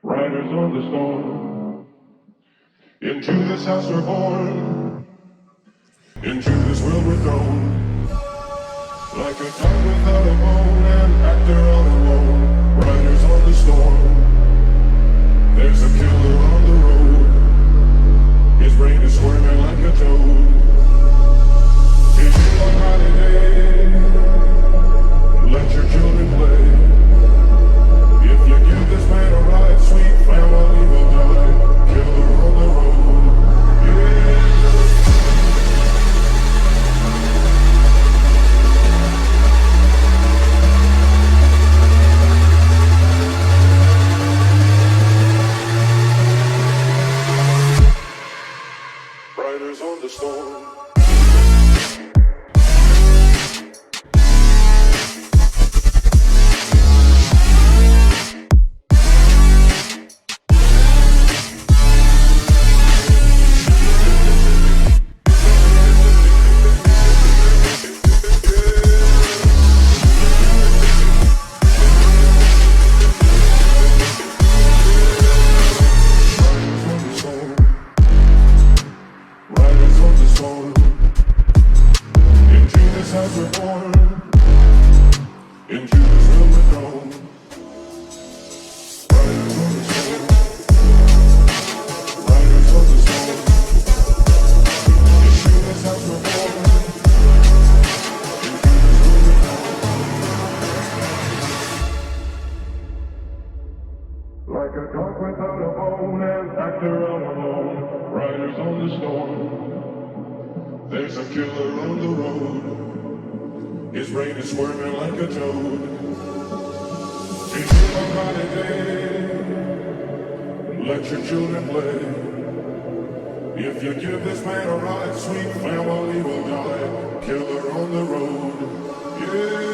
riders on the storm. Into this house we're born, into this world we're thrown. Like a dog without a bone, an actor all alone. Riders on the storm. There's a killer on the road. His brain is squirming like a toad. Is it a holiday? Let your children play. If you give this man a ride, sweet family will die. Killer on the road. Yeah. Riders on the storm. Riders on the storm. Into this house we're born, into this world we're thrown. Riders on the storm. Riders on the storm. Into this house we're born, into this world we're thrown. Like a dog without a bone, an actor all alone. Riders on the storm. There's a killer on the road. His brain is squirming like a toad. It's a holiday. Let your children play. If you give this man a ride, sweet family will die. Killer on the road. Yeah.